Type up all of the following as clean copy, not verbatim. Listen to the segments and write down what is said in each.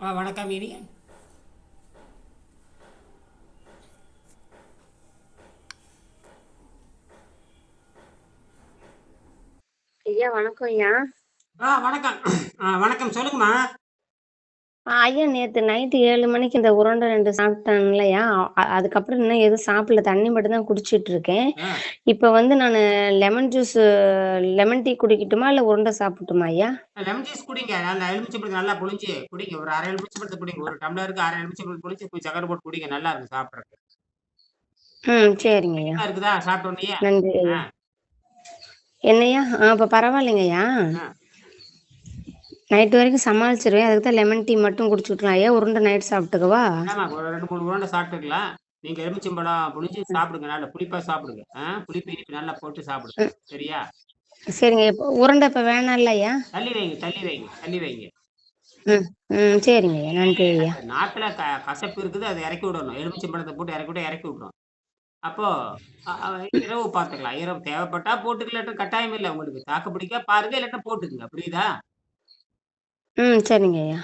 வணக்கம் இனியன். ஐயா வணக்கம் ஐயா. வணக்கம். வணக்கம் சொல்லுங்கம்மா. ஐயா நேத்து நைட்டு 7 மணிக்கு இந்த உருண்டை 2 சாப்பிட்டேன்லய்யா. அதுக்கப்புறம் இன்னும் எதுவும் சாப்பிடல. தண்ணி மட்டும் தான் குடிச்சிட்டு இருக்கேன். ஆ இப்ப வந்து நானு லெமன் ஜூஸ் லெமன் டீ குடிக்கட்டுமா? இல்ல உருண்டை சாப்பிடட்டுமா ஐயா? லெமன் ஜூஸ் குடிங்க. நல்லா எலுமிச்சம்பழத்தை நல்லா புழிஞ்சு குடிங்க. ஒரு அரை எலுமிச்சம்பழத்தை குடிங்க. ஒரு டம்ளருக்கு அரை எலுமிச்சம்பழம் புழிஞ்சு கொஞ்சம் சக்கரை போட்டு குடிங்க. நல்லா இருக்கும் சாப்பிட்றதுக்கு. சரிங்க ஐயா. இருக்குதா சாப்பிட்ட உடனேயே? நன்றி ஆ ஐயா. என்னய்யா? இப்ப பரவாயில்லைங்க ஐயா. ஆ நைட்டு வரைக்கும் சமாளிச்சிருவேன். அதுக்கு தான் லெமன் டீ மட்டும் குடிச்சுக்கலாம் ஐயா. உருண்டை நைட் சாப்பிட்டுக்கவா? ஆமா, ஒரு 2, 3 உருண்டை சாப்பிட்டுக்கலாம். நீங்க எலுமிச்சம்பழம் புழிஞ்சு சாப்பிடுங்க. நல்லா புளிப்பா சாப்பிடுங்க. புளிப்பு இனிப்பு நல்லா போட்டு சாப்பிடுங்க. ம். சரியா? சரிங்க. இப்ப உருண்டை இப்ப வேணாம்ல ஐயா? தள்ளி வைங்க, தள்ளி வைங்க, தள்ளி வைங்க. சரிங்க ஐயா. நன்றி ஐயா. நாக்குல கசப்பு இருக்குது, அதை இறக்கி விடணும். எலுமிச்சம்பழத்தை போட்டு இறக்கி விட இறக்கி விட்டுரும். அப்போ அ அ இரவு பார்த்துக்கலாம். இரவு தேவைப்பட்டா போட்டுக்கலாம். இல்லாட்டா கட்டாயம் இல்ல. உங்களுக்கு தாக்கு பிடிக்கா பாருங்க. இல்லாட்டா போட்டுக்கங்க. புரியுதா? சரிங்க ஐயா.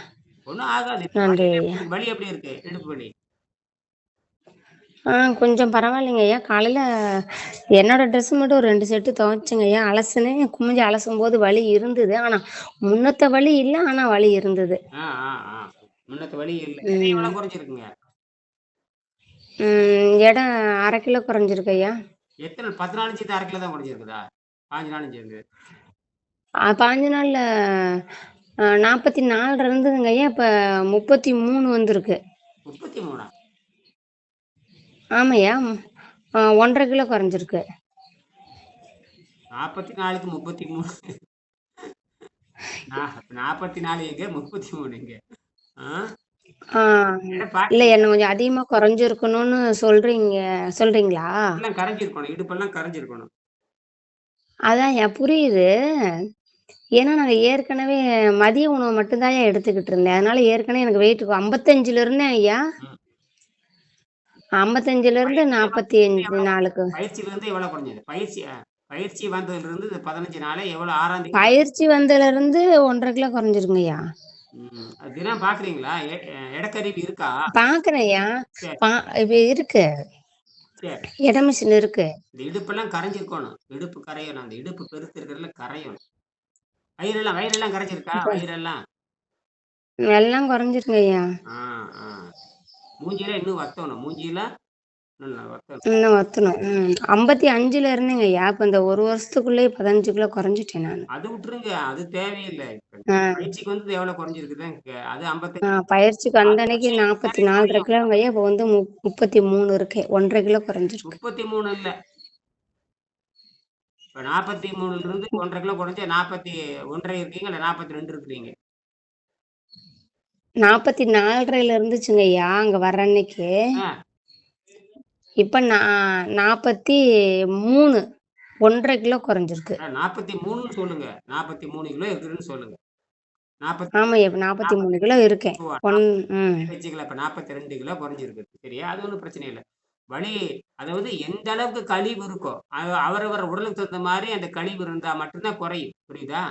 ஒண்ணும் ஆகாது. இப்ப நன்றி ஐயா. வலி எப்படி இருக்கு? இடுப்பு வலி. கொஞ்சம் பரவாயில்லைங்க ஐயா. காலையில என்னோட ட்ரெஸ் மட்டும் ஒரு 2 செட்டு துவைச்சேங்க ஐயா. அலசுனேன். குமிஞ்சு அலசும்போது வலி இருந்தது. ஆனா, முன்னத்த வலி இல்ல. ஆனா வலி இருந்தது. ஆ, ஆ, ஆ. முன்னத்த வலி இல்ல. எடை எவ்வளவு ம். குறைஞ்சிருக்குங்க? எடை 1/2 கிலோ குறைஞ்சிருக்கு ஐயா. எத்தன 10 நாள் சேர்த்து 1/2 கிலோ தான் குறைஞ்சிருக்குதா? 5 நாளும் சேர்ந்து. 15 நாள்ல 44 இருந்ததுங்க ஐயா. இப்ப 33 வந்திருக்கு. 33ஆ? ஆமாய்யா. 1 1/2 கிலோ குறைஞ்சிருக்கு. 44க்கு 33. 44 எங்க? 33 எங்க? ஆ? ஆ எடை இல்ல பாத்தீங்களா? என்ன கொஞ்சம் அதிகமா குறைஞ்சிருக்கணும்னு சொல்றீங்களா? எல்லாம் கரைஞ்சிருக்கணும். இடுப்பெல்லாம் கரைஞ்சிருக்கணும். அதான்யா புரியுது. ஏன்னா, நாங்க ஏற்கனவே மதிய உணவு மட்டும் தான்யா எடுத்துக்கிட்டு இருந்தேன். அதனால ஏற்கனவே எனக்கு வெயிட் 55ல இருந்தேன் ஐயா. ம். 55ல இருந்து பயிற்சியில வந்து 45 எவ்வளவு குறைஞ்சது? நாளுக்கு. பயிற்சியிலிருந்து எவ்வளவு குறைஞ்சது? பயிற்சி வந்ததிலிருந்து இந்த 15 நாளா எவ்வளவு 6ஆம் தேதி பயிற்சி வந்ததுலருந்து 1 1/2 கிலோ குறைஞ்சிருக்குங்கய்யா. அது தினம் பார்க்குறீங்களா? எடக்கருவி இருக்கா? பார்க்குறேன்யா. சரி, பா இப்ப இருக்கு. சரி. எடை மிஷின் இருக்கு. இந்த இடுப்பெல்லாம் கரைஞ்சிருக்கணும். இடுப்பு கரையணும். அந்த இடுப்பு பெருசு இருக்கிறதுல கரையணும். வயிறெல்லாம் கரைஞ்சிருக்கா? இப்ப வயிறெல்லாம்? எல்லாம் குறைஞ்சிருக்குங்கய்யா. ஆ, ஆ. மூஞ்சிலாம் இன்னும் வத்தணும். மூஞ்சிலாம் இன்னும் வத்தணும். இன்னும் வத்தணும். 55ல இருந்தேங்கய்யா. இப்ப இந்த 1 வருஷத்துக்குள்ளயே 15 கிலோ குறைஞ்சிட்டேன் நானு. அது விட்டுருங்க. அது தேவையில்ல. இப்ப ஆ. பயிற்சிக்கு வந்தது எவ்வளவு குறைஞ்சிருக்குதுதான் அது 55. பயிற்சிக்கு வந்த அன்னைக்கு அதிகபட்சம் எத்தன நாளைக்கு 44 குறையும்? கிலோங்கய்யா. இப்ப வந்து 33 இருக்கேன். 1 1/2 கிலோ குறைஞ்சிருக்கு. 33 இல்ல. இப்ப 43லிருந்து 1 1/2 கிலோ குறைஞ்சு 40 1 1/2 இருக்கீங்க, இல்ல 42 இருக்கிறீங்க. 44.5 இருந்துச்சுங்கய்யா அங்க வர்ற அன்னைக்கு. ஆ, இப்ப 43 1 1/2 கிலோ குறைஞ்சிருக்கு. 43ன்னு சொல்லுங்க. 43 கிலோ இருக்குதுன்னு சொல்லுங்க. 40 ஆமாய்யா. இப்ப 43 கிலோ 42 இருக்கேன். ஓ, ம். வச்சுக்கலாம். இப்ப 42 கிலோ குறைஞ்சிருக்கு. சரியா? அது ஒண்ணும் பிரச்சனை இல்ல. வலி அதாவது எந்த அளவுக்கு கழிவு இருக்கோ, அவரவர் உடலுக்கு தகுந்த மாரி அந்த கழிவு இருந்தா மட்டும் தான் குறையும். புரியுதா?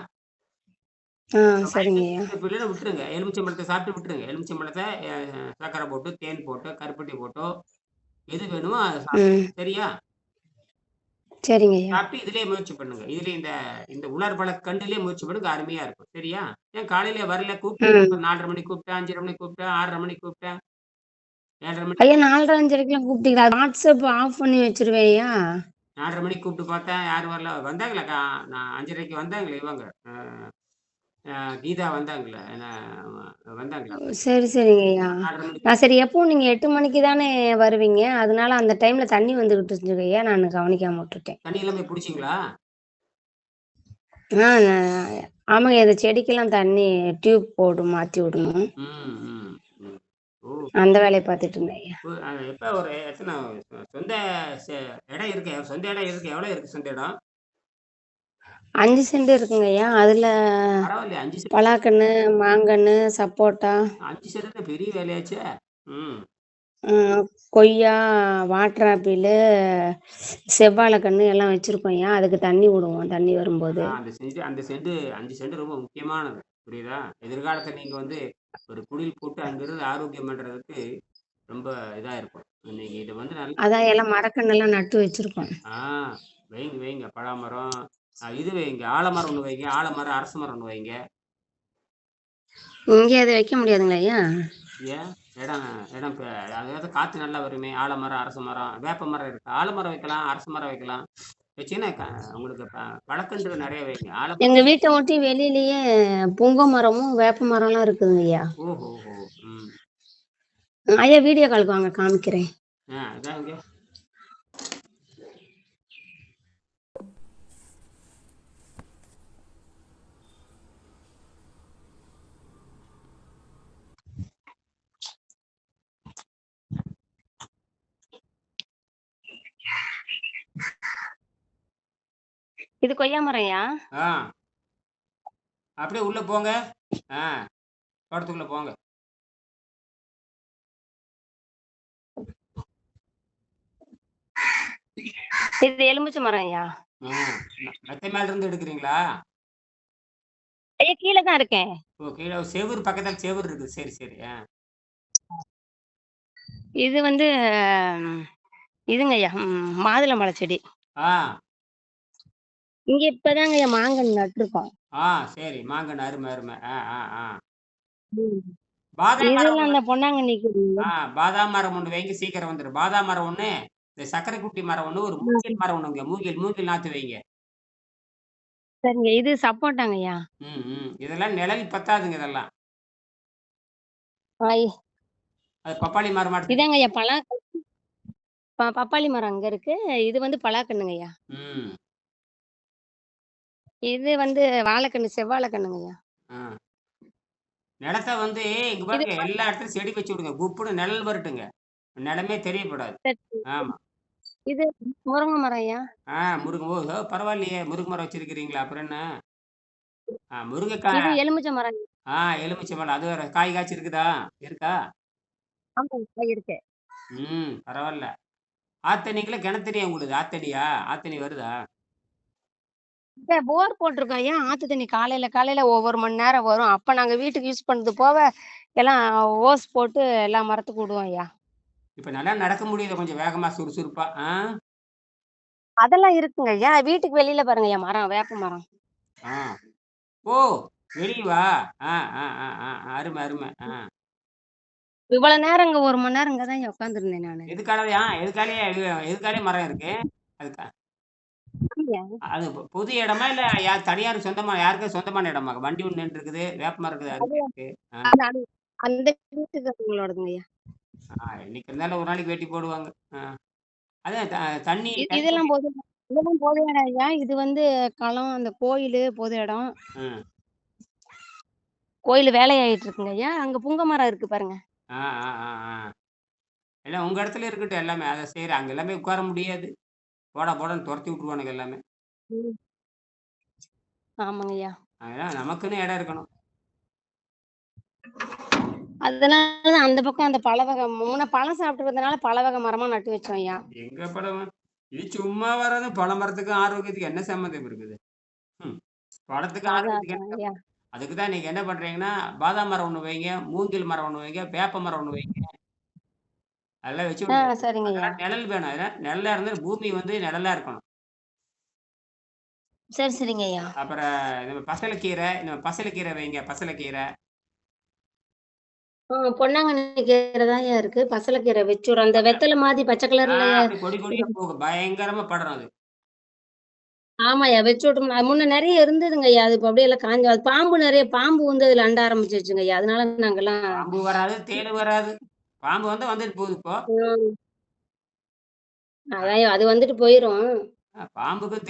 சரிங்கய்யா. இல்லன்னா விட்டுருங்க. எலுமிச்சம்பழத்த சாப்பிட்டு விட்டுருங்க. எலுமிச்சம்பழத்த சர்க்கரை போட்டு, தேன் போட்டு, கருப்பட்டி போட்டோ, எது வேணுமோ அத சாப்பிடுங்க. ம். சரியா? சரிங்கய்யா. சாப்பிட்டு இதிலேயே முயற்சி பண்ணுங்க. இதுலயே இந்த இந்த உலர்பழ கண்டுலயே முயற்சி பண்ணுங்க. அருமையா இருக்கும். சரியா? ஏன் காலையில வரல? ம். கூப்பிட்டேன். 4:30 மணிக்கு கூப்பிட்டேன், 5:30 மணிக்கு கூப்பிட்டேன், 6:30 மணிக்கு கூப்பிட்டேன், 7:30 மணிக்கு ஐயா 4:30 5:30க்கெல்லாம் கூப்பிட்டீங்களா? வாட்ஸ்அப் ஆஃப் பண்ணி வச்சுருவேன்யா. 4:30 மணிக்கு கூப்பிட்டு பார்த்தேன். யாரும் வரல. வந்தாங்களா? நான் 5:30க்கு வந்தாங்களே இவங்க. அ அ கீதா வந்தாங்கல்ல. வந்தாங்களா? சரி, சரிங்கய்யா. 4:30 மணிக்கு சரி எப்பவும் நீங்க 8 மணிக்கு தானே வருவீங்க. அதனால அந்த டைம்ல தண்ணி வந்துகிட்டு இருந்துச்சுங்கய்யா. நானு கவனிக்காம விட்டுட்டேன். தண்ணி எல்லாம் போய் புடிச்சீங்களா? ஆமாங்க. இந்த செடிக்கெல்லாம் தண்ணி டியூப் போட்டு மாத்தி விடணும். ம், ம், ம். ஓ! அந்த வேலைய பார்த்துட்டு இருந்தேன்யா. எப்ப ஒரு எத்தன சொந்த செ இடம் இருக்கு. சொந்த இடம் இருக்கு. எவ்வளோ இருக்கு சொந்த இடம்? 5 சென்ட் இருக்குங்கய்யா. அதுல பரவாயில்லையே 5 சென்ட். பலாக்கன்னு, மாங்கன்னு, சப்போட்டா, 5 சென்ட்னா பெரிய வேலையாச்சே! ம். ம் கொய்யா, வாட்டர் ஆப்பிளு, செவ்வாழைக்கன்னு எல்லாம் வச்சிருக்கோம்யா. அதுக்கு தண்ணி விடுவோம். தண்ணி வரும்போது. அதான் அந்த சென்ட் 5 சென்ட் ரொம்ப முக்கியமானது. புரியுதா? எதிர்காலத்துல நீங்க வந்து ஒரு குடில் போட்டு அங்கிருந்து ஆரோக்கியம் பண்றதுக்கு ரொம்ப இதா இருக்கும். நீங்க இத வந்து நல்லா அதான் எல்லாம் மரக்கன்னெல்லாம் நட்டு வச்சிருக்கோம். ஆ வைங்க, வைங்க. பலாமரம், இது வைங்க. ஆலமரம் ஒண்ணு வைங்க. ஆலமரம், அரச மரம் ஒண்ணு வைங்க. இங்கே அத வைக்க முடியாதுங்களா ஐயா? ஏன்? இடம் இடம் அதாவது காத்து நல்லா வருமே! ஆலமரம், அரச மரம், வேப்ப மரம் இருக்கு. ஆலமரம் வைக்கலாம், அரச மரம் வைக்கலாம். வச்சீங்கன்னா உங்களுக்கு பழக்கன்றது நெறைய வைங்க. எங்க வீட்ட ஒட்டி வெளியிலயே புங்க மரமும், வேப்ப மரம்லாம் இருக்குதுங்க ஐயா. ஓஹோஹோ! ம். ஐயா வீடியோ காலுக்கு வாங்க காமிக்கிறேன். அதான் இங்க. இது கொய்யா மரம்யா? ஆ. அப்படியே உள்ள போங்க. ஆ. தோட்டத்துக்குள்ள போங்க. இது எலுமிச்சை மரம் ஐயா. மெத்தை மேல இருந்து எடுக்குறீங்களா? ஐயா கீழ தான் இருக்கேன். ஓ! கீழ செவுரு பக்கத்துல செவுரு இருக்குது. சரி, சரி. இது வந்து இதுங்க ஐயா மாதுளம்பழ செடி. ஆ. இங்க இப்பதாங்க ஐயா மாங்கன்னு நட்டுருக்கோம். சரி. மாங்கன்னு அருமை, அருமை. ம். பாதாம் மரம் இதெல்லாம் ஒண்ணு அந்த பொன்னாங்கண்ணி கொடி. பாதாம் மரம் ஒண்ணு வைங்க சீக்கிரம் வந்துரும். பாதாம் மரம் ஒண்ணு, இந்த சர்க்கரை குட்டி மரம் ஒண்ணு, ஒரு மூங்கில் மரம் ஒண்ணுங்க. மூங்கில் நாத்து வைங்க. சரிங்க. இது சப்போட்டாங்க ஐயா. இதெல்லாம் நிழல் பத்தாதுங்க இதெல்லாம். ஆய் அது பப்பாளி மரமா எடுத்து இதாங்க ஐயா பப்பாளி மரம் அங்க இருக்கு. இது வந்து பலாக்கண்ணுங்க ஐயா. ம். இது வந்து வாழைக்கண்ணு, செவ்வாழைக்கண்ணுங்க ஐயா. ஆ. நிலத்த வந்து இங்க இது பாருங்க எல்லா இடத்துலயும் செடி வச்சு விடுங்க. குப்புன்னு நிழல் வரட்டுங்க. நிலமே தெரியக்கூடாது. ஆமா. இது முருங்கை மரம் ஐயா. பரவாயில்லையே! முருங்க மரம் வச்சிருக்கிறீங்களா? அப்புறம் என்ன? முருங்கைக்காய் இது எலுமிச்சை மரம். எலுமிச்சை மரம். அது வேற காய் காய்ச்சிருக்குதா? இருக்கா? ஆமாங்க இருக்கு. பரவால்ல. ஆத்தண்ணிக்குள்ள கிணத்தண்ணியா உங்களுது? ஆத்தடியா? ஆத்தண்ணி வருதா? போர் போட்டிருக்கோம் ஐயா. ஆத்து தண்ணி காலையில ஒவ்வொரு மணி நேரம் வரும். அப்ப நாங்க வீட்டுக்கு யூஸ் பண்ணது போக எல்லாம் ஓஸ் போட்டு எல்லா மரத்துக்கும் விடுவோம் ஐயா. இப்ப நல்லா நடக்க முடியுது கொஞ்சம் வேகமா சுறுசுறுப்பா. அதெல்லாம் இருக்குங்க ஐயா. வீட்டுக்கு வெளியில பாருங்க ஐயா மரம், வேப்ப மரம். ஆ. ஓ! வெளிய வா. ஆ, ஆ, ஆ, ஆ. அருமை, அருமை. இவ்வளவு நேரம் இங்க 1 மணி நேரம் இங்க தான் ஐயா உட்கார்ந்திருந்தேன் நானு. எதுக்காலயே மரம் இருக்கு? அதுக்கா? ஆமாய்யா. அது பொது இடமா? இல்ல தனியார் சொந்தமா யாருக்கோ சொந்தமான இடமா? வண்டி ஒண்ணு நின்னுருக்குது. வேப்பமரம் இருக்குது. அது அருமையா இருக்கு. அது அது அந்த வீட்டுக்காரங்களோடதுங்க ஐயா. இன்னைக்கு இருந்தாலும் ஒரு நாளைக்கு வெட்டி போடுவாங்க. ஆ. அதான் தண்ணி தண்ணி இதெல்லாம் பொது இடம் ஐயா. இது வந்து களம், அந்த கோயிலு பொது இடம். ம். கோயிலு வேலையாயிட்டு இருக்குங்க ஐயா. அங்க புங்க மரம் இருக்கு பாருங்க. ஆ, ஆ, ஆ, ஆ. எல்லாம் உங்க இடத்துல இருக்கட்டும் எல்லாமே. அத செய்றேன். அங்க எல்லாமே உட்கார முடியாது. போடான்னு தொரத்தி விட்டுருவானுங்க எல்லாமே. ம். ஆமாங்க ஐயா. அதெல்லாம் நமக்குன்னு இடம் இருக்கணும். அதனால தான் அந்த பக்கம் அந்த பல வகை முன்ன பழம் சாப்பிட்டு வந்தனால பல வகை மரமா நட்டு வச்சோம் ஐயா. எங்க பழம்? இது சும்மா வர்றது பழமரத்துக்கும் ஆரோக்கியத்துக்கும் என்ன சம்மந்தம் இருக்குது? ம். பழத்துக்கும் அதான் ஆரோக்கியத்துக்கு அதான் என்ன ஐயா. அதுக்கு தான் நீங்க என்ன பண்றீங்கன்னா, பாதாம் மரம் ஒண்ணு வைங்க, மூங்கில் மரம் ஒண்ணு வைங்க, வேப்ப மரம் ஒண்ணு வைங்க. அதெல்லாம் வச்சு விடுங்க. சரிங்க ஐயா. அதெல்லாம் நிழல் வேணும். அதெல்லாம் நிழலா இருந்தா பூமி வந்து நிழலா இருக்கணும். சரிங்க ஐயா. அப்புறம் இந்த பசலைக்கீரை வைங்க. பசலைக்கீரை. பொன்னாங்கண்ணி கீரை தான் ஐயா இருக்கு. பசலைக்கீரை வச்சுடுறோம். அந்த வெத்தல மாதிரி பச்சை கலர்ல அப்படி கொடி கொடியா போகும். பயங்கரமா படரும் அது. ஆமாய்யா வச்சு விட்டோம்னா முன்ன நெறைய இருந்ததுங்க ஐயா. அது இப்ப அப்படியே எல்லாம் காஞ்சு அது பாம்பு வந்து அதுல அண்ட ஆரம்பிச்சிருச்சுங்க ஐயா. அதனால நாங்கெல்லாம் பாம்பு வராது, தேளு வராது. பாம்பு வந்தா வந்துட்டு போகுது இப்போ. ம். அதான்யா அது வந்துட்டு போயிரும். பாம்புக்கும்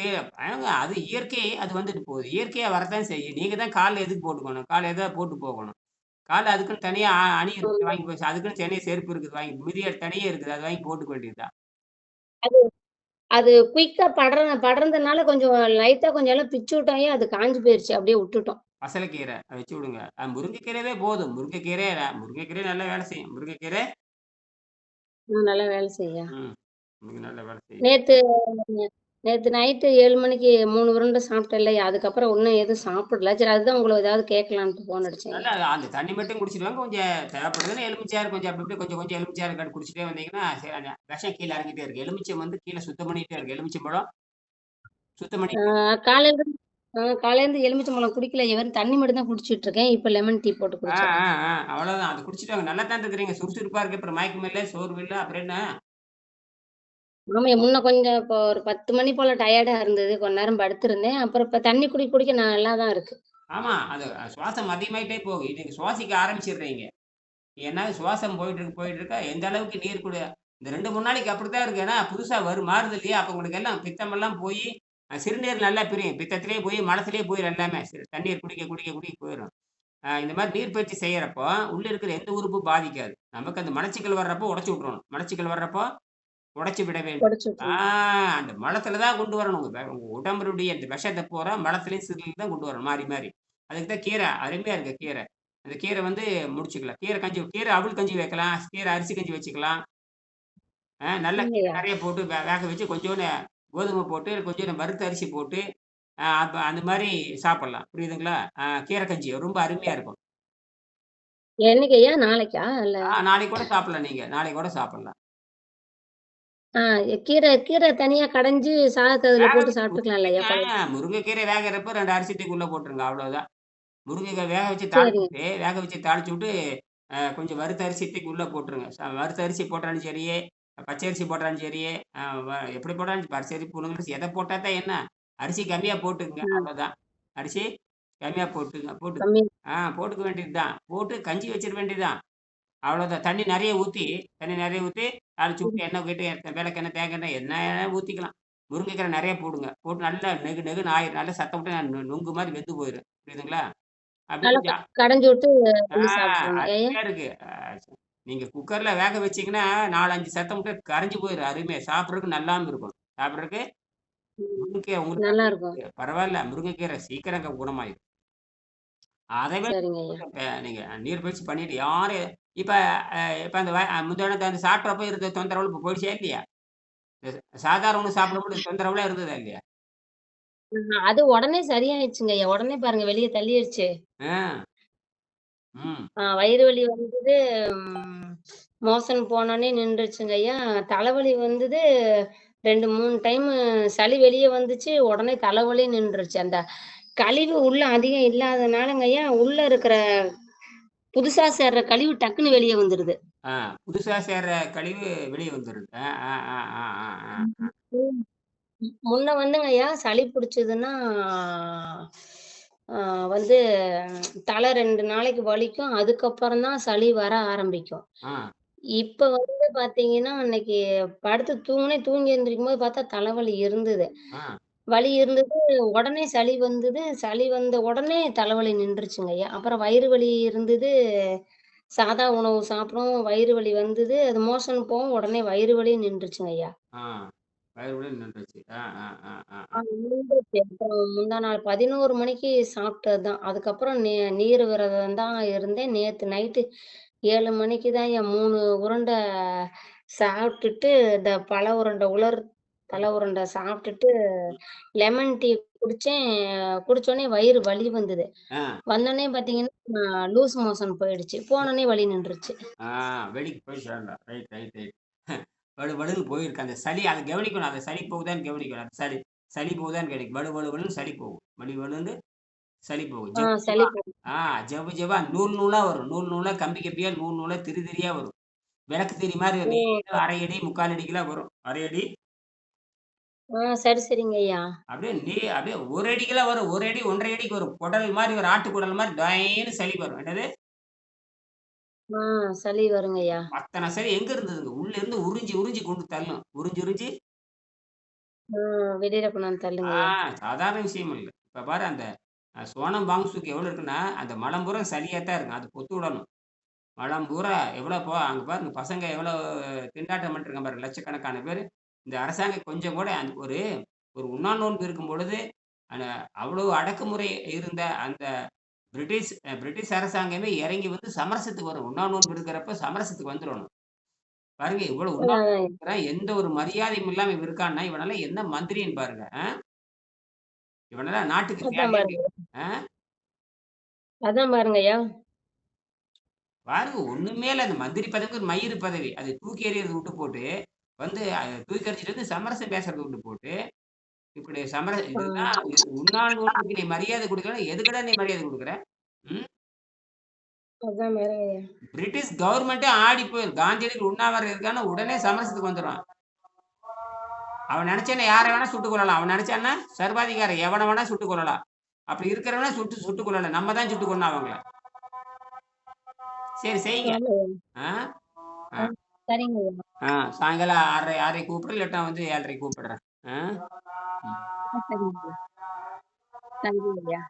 அது இயற்கை அது வந்துட்டு போகுது. இயற்கையா வரத்தான் செய்யும். நீங்க தான் கால்ல எதுக்கு போட்டுக்கணும்? கால்ல எதா போட்டு போகணும். கால்ல அதுக்குன்னு தனியா அணி இருக்குது வாங்கி அதுக்குன்னு தனியா செருப்பு இருக்குது வாங்கி மிதியடி தனியே இருக்குது. அது வாங்கி போட்டுக்க வேண்டியது தான். அது அது குயிக்கா படர்ந்தனால கொஞ்சம் லைட்டா கொஞ்சம் எல்லாம் பிச்சு விட்டோம்யா. அது காஞ்சு போயிருச்சு. அப்படியே விட்டுட்டோம். பசலைக்கீரை வச்சு விடுங்க. முருங்கைக்கீரையவே போதும். முருங்கைக்கீரை நல்லா வேலை செய்யும். முருங்கைக்கீரை நல்லா வேலை செய்யா. ம். நல்லா வேலை செய்யும். நேத்து நேத்து நைட்டு 7 மணிக்கு 3 உருண்ட சாப்பிட்டேன் இல்லையா, அதுக்கப்புறம் இன்னும் எதுவும் சாப்பிடல. சரி அதுதான் உங்கள ஏதாவது கேட்கலான்ட்டு ஃபோன் அடிச்சேன்யா. நல்லா அந்த தண்ணி மட்டும் குடிச்சிட்டு கொஞ்சம் தேவைப்படுதுன்னா எலுமிச்சையாறு கொஞ்சம் அப்படி இப்படி கொஞ்சம் கொஞ்சம் எலுமிச்சையாறு குடிச்சிட்டே வந்தீங்கன்னா, சரி அந்த விஷம் கீழ இறங்கிட்டே இருக்கு. எலுமிச்சை வந்து கீழ சுத்தம் பண்ணிட்டே இருக்கு. எலுமிச்சம்பழம் சுத்தம் ஆ பண்ணிட்டே காலையில காலையிலேருந்து எலுமிச்சம்பழம் குடிக்கல. வெறும் தண்ணி மட்டும் தான் குடிச்சிட்டு இருக்கேன். இப்ப லெமன் டீ போட்டு ஆ, ஆ, குடிச்சிடுறேன். ஆ. அவ்வளோதான். அது குடிச்சிட்டு வாங்க. நல்லா தான் இருக்கிறீங்க. சுறுசுறுப்பா இருக்கு. அப்புறம் மயக்கம் இல்ல, சோர்வு இல்ல. அப்புறம் என்ன? ஆமாய்யா, முன்ன கொஞ்சம் இப்போ ஒரு 10 மணி போல டயர்டா இருந்தது. கொஞ்ச நேரம் படுத்திருந்தேன். அப்புறம் இப்ப தண்ணி குடிக்க நல்லா தான் இருக்கு. ஆமா. அது சுவாசம் அதிகமாயிட்டே போகும். நீங்க சுவாசிக்க ஆரம்பிச்சிடுறீங்க. ஏன்னா சுவாசம் போயிட்டு இருக்க எந்த அளவுக்கு நீர் இந்த 2, 3 நாளைக்கு அப்படித்தான் இருக்கு. ஏன்னா புதுசா மாறுது இல்லையா? அப்ப உங்களுக்கு எல்லாம் பித்தமெல்லாம் போயி, சிறுநீர் நல்லா பிரியும். பித்தத்திலேயே போய் மலத்திலேயே போயிரும் எல்லாமே. தண்ணீர் குடிக்க போயிரும். இந்த மாரி நீர் பயிற்சி செய்யறப்போ, உள்ள இருக்கிற எந்த உறுப்பும் பாதிக்காது. நமக்கு அந்த மலச்சிக்கல் வர்றப்போ உடைச்சு விட்டுறணும். மலச்சிக்கல் வர்றப்போ உடைச்சு விட வேண்டும். குடிச்சு ஆ விட்டுருங்க. அந்த மலத்தில தான் கொண்டு வரணும். உங்க உடம்பினுடைய அந்த விஷத்த பூரா மலத்திலயும், சிறுநீர்லயும் தான் கொண்டு வரணும் மாறி, மாறி. அதுக்கு தான் கீரை அருமையா இருக்கு கீரை. அந்த கீரை வந்து முடிச்சுக்கலாம். கீரை அவல் கஞ்சி வைக்கலாம். கீரை அரிசி கஞ்சி வச்சுக்கலாம். நல்லா கீரை இல்லையா? நெறைய போட்டு வேக வச்சு கொஞ்சோண்டு கோதுமை போட்டு, கொஞ்சோண்டு வறுத்த அரிசி போட்டு, அப்ப அந்த மாரி சாப்பிடலாம். புரியுதுங்களா? கீரை கஞ்சி ரொம்ப அருமையா இருக்கும். என்னைக்குய்யா? நாளைக்கா? இல்ல நாளைக்கு கூட சாப்பிடலாம் நீங்க. நாளைக்கு கூட சாப்பிடலாம். ஆ கீரை கீரை தனியா கடைஞ்சு சாதத்த அதுல வேக போட்டு வச்சு சாப்பிட்டுக்கலாம் இல்லையா? முருங்கைக்கீரை வேகறப்ப 2 அரிசி தூக்கி உள்ள போட்டுருங்க. அவ்வளோதான். முருங்கைக்காய் சரிங்க. வேக வச்சு தாளிச்சு விட்டு, கொஞ்சம் வறுத்த அரிசி தூக்கி உள்ள போட்டுருங்க. வறுத்த அரிசி போட்டாலும் சரி, பச்சை அரிசி போட்டாலும் சரி, அ வ எப்படி போட்டாலும் பச்சை அரிசி, புழுங்கல் எத போட்டா தான் என்ன? அரிசி கம்மியா போட்டுக்கங்க. ம். அவ்வளோதான். அரிசி கம்மியா கம்மி போட்டுக்க வேண்டியது தான். போட்டு கஞ்சி வச்சிட வேண்டியது தான். அவ்வளோதான். தண்ணி நெறைய ஊத்தி, தாளிச்சு விட்டு எண்ணெய் விட்டு விளக்கெண்ணெய், தேங்காய் எண்ணெய் என்ன எண்ணெய் ஊத்திக்கலாம். முருங்கைக்கீரை நெறைய போடுங்க. போட்டு நல்லா நெகு நெகுன்னு ஆயிரும். நல்லா சத்தம் விட்டு நுங்கு மாரி வெந்து போயிரும். புரியுதுங்களா? அப்படி நல்லா கொஞ்சம் கடைஞ்சு விட்டு ஆ அள்ளி சாப்பிட்டுறணும். ஏய்யா? அருமையா இருக்கு. நீங்க குக்கர்ல வேக வச்சீங்கன்னா, 4, 5 சத்தம் விட்டு கரைஞ்சு போயிரும் அருமையா. சாப்பிடறதுக்கு நல்லாவும் இருக்கும். சாப்பிடறதுக்கு ம். முருங்கைக்கீரை உங்களுக்கு நல்லாருக்கும். பரவால்ல. முருங்கைக்கீரை சீக்கிரம் குணமாயிரும். அதை விட சரிங்கய்யா. நீங்க நீர் பயிற்சி பண்ணிட்டு யாரு இப்ப இப்ப அந்த முந்தானத்து அந்த சாப்பிட்டப்ப இருந்த தொந்தரவு இப்ப போயிடுச்சா இல்லையா? சாதாரண உணவு சாப்பிடும்போது தொந்தரவுலாம் இருந்ததா இல்லையா? அது உடனே சரியாயிடுச்சுங்கய்யா. உடனே பாருங்க வெளிய தள்ளிருச்சு. ஆ. ம். வயிறு வலி வந்தது. ம் மோஷன் போனோனே நின்றுச்சுங்கய்யா. தலைவலி வந்தது 2, 3 டைமு சளி வெளிய வந்துச்சு. உடனே தலைவலி நின்றுச்சு. அந்த கழிவு உள்ள அதிகம் இல்லாதனாலங்கய்யா, உள்ள இருக்கிற புதுசா சேர்ற கழிவு டக்குன்னு வெளிய வந்துருது. ஆ புதுசா சேர்ற கழிவு வெளிய வந்துருது. ஆ, ஆ, ஆ, ஆ, ஆ, ஆ. ம். முன்ன வந்துங்கய்யா, சளி புடிச்சதுன்னா, ஆ வந்து தல 2 நாளைக்கு வலிக்கும். அதுக்கப்புறம் தான் சளி வர ஆரம்பிக்கும். ஆ, இப்ப வந்து பாத்தீங்கன்னா, அன்னைக்கு படுத்து தூங்கி எந்திரிக்கும்போது பாத்தா தலைவலி இருந்தது. ஆ, வலி இருந்தது. உடனே சளி வந்தது. சளி வந்த உடனே தலைவலி நின்றுச்சுங்கய்யா. அப்புறம் வயிறு வலி இருந்தது. சாதா உணவு சாப்பிடவும் வயிறு வலி வந்தது. அது மோஷன் போவும் உடனே வயிறு வலி நின்றுச்சுங்கய்யா. ஆ. வயிறு நின்றுச்சு. ஆ, ஆ, ஆ, ஆ, ஆ. நின்றுச்சு. அப்புறம் முந்தா நாள் 11 மணிக்கு சாப்பிட்டது தான். அதுக்கப்புறம் நீர் விரதம் தான் இருந்தேன். நேத்து நைட்டு 7 மணிக்கு தான்யா 3 உருண்ட சாப்பிட்டுட்டு, இந்த பழ உருண்ட சாப்பிட்டுட்டு, லெமன் டீ குடிச்சேன். குடிச்சோனே வயிறு வலி வந்தது. ஆ, வந்தோனே பார்த்தீங்கன்னா, லூஸ் மோஷன் போயிடுச்சு. போனோனே வலி நின்றுச்சு. ஆ. வெளிக்கு போய் சேரலாம். Right, right, right. வழுவழுன்னு போயிருக்கு. அந்த சளி அத கவனிக்கணும். அந்த சளி போகுதான்னு கவனிக்கணும். அந்த சளி சளி போகுதான்னு கவனிக்கணும். வழு வழு வழுன்னு சளி போகும். வழு வழுன்னு சளி போகும். ஜவ்வு சளி ஜவ்வா ஆ ஜவ்வு ஜவ்வா நூல் நூலா வரும். நூல் நூலா, கம்பி கம்பியா, நூல் நூலா, திரி திரியா வரும். விளக்கு திரி மாரி நீளம் 1/2 அடி, 3/4 அடிக்குலாம் வரும். 1/2 அடி சரி, சரிங்கய்யா. அப்படியே 1 அடிக்கெல்லாம் வரும். 1 அடி, 1 1/2 அடிக்கு வரும். குடல் மாரி வரும். ஆட்டு குடல் மாரி டொய்ன்னு சளி வரும். என்னது? சளி வருங்கய்யா. அத்தன சளி எங்க இருந்ததுங்க? உள்ள இருந்து உறிஞ்சு உறிஞ்சு கொண்டு தள்ளும். உறிஞ்சு உறிஞ்சு வெளியில கொண்டாந்து ஆ தள்ளுங்கய்யா. சாதாரண விஷயம் இல்ல. இப்ப பாரு அந்த சோனம் பாங்சுக்கு எவ்வளோ இருக்குன்னா, அந்த மலம் பூரா சளியா தான் இருக்கும். அது பொத்து விடணும். மலம் பூரா எவ்வளோ அங்க பாருங்க பசங்க எவ்வளோ திண்டாட்டம் பண்ணிட்டுருக்காங்க பாருங்க. லட்சக்கணக்கான பேரு. இந்த அரசாங்கம் கொஞ்சம் கூட ஒரு ஒரு உண்ணாநோன்பு இருக்கும் பொழுது, அந்த அவ்வளோ அடக்குமுறை இருந்த அந்த பிரிட்டிஷ் அரசாங்கமே இறங்கி வந்து சமரசத்துக்கு வரும். உண்ணாநோன்பு இருக்கிறப்ப சமரசத்துக்கு வந்துரணும். பாருங்க இவ்வளவு அதான் உண்ணாவிரதம் இருக்கிறான். எந்த ஒரு மரியாதையும் இல்லாம இவன் இருக்கான்னா, இவனெல்லாம் என்ன மந்திரின்னு பாருங்க. இவனெல்லாம் நாட்டுக்கு அதான் தேவையா? பாருங்க. ஆ? அதான் பாருங்கய்யா. பாருங்க ஒண்ணுமே இல்ல. அந்த மந்திரி பதவிக்கு ஒரு மயிரு பதவி. அது தூக்கி எறியறத விட்டு போட்டு, வந்து தூக்கி எறிஞ்சிட்டு வந்து சமரசம் பேசுறத விட்டு போட்டு, இப்படி ஆ. இதெல்லாம் உண்ணாவிரதத்துக்கு நீ மரியாதை குடுக்கலன்னா, எதுக்குடா நீ மரியாதை குடுக்குற? ம். அதான் பாருங்கய்யா. பிரிட்டிஷ் கவர்மெண்ட்டே ஆடி போயிரும். காந்தியடிகள் உண்ணாவிரதம் இருக்கான்னா, உடனே சமரசத்துக்கு வந்துருவான். அவன் நெனச்சான்னா யார வேணா சுட்டுக் கொல்லலாம். அவன் நெனச்சான்னா சர்வாதிகாரி எவன வேணா சுட்டுக் கொல்லலாம். அப்படி இருக்கிறவன சுட்டுக் கொல்லல. நம்ம தான் சுட்டுக் கொல்லணும் அவங்கள. சரி செய்யுங்க. ஆமாய்யா. ஆ, ஆ. ஆ, சரிங்கய்யா. ஆ. சாயங்காலம் 6:30 கூப்பிடுறேன். இல்லாட்டா வந்து 7:30 கூப்பிடுறேன். ஆ. ம். சரிங்கய்யா. நன்றிங்கய்யா.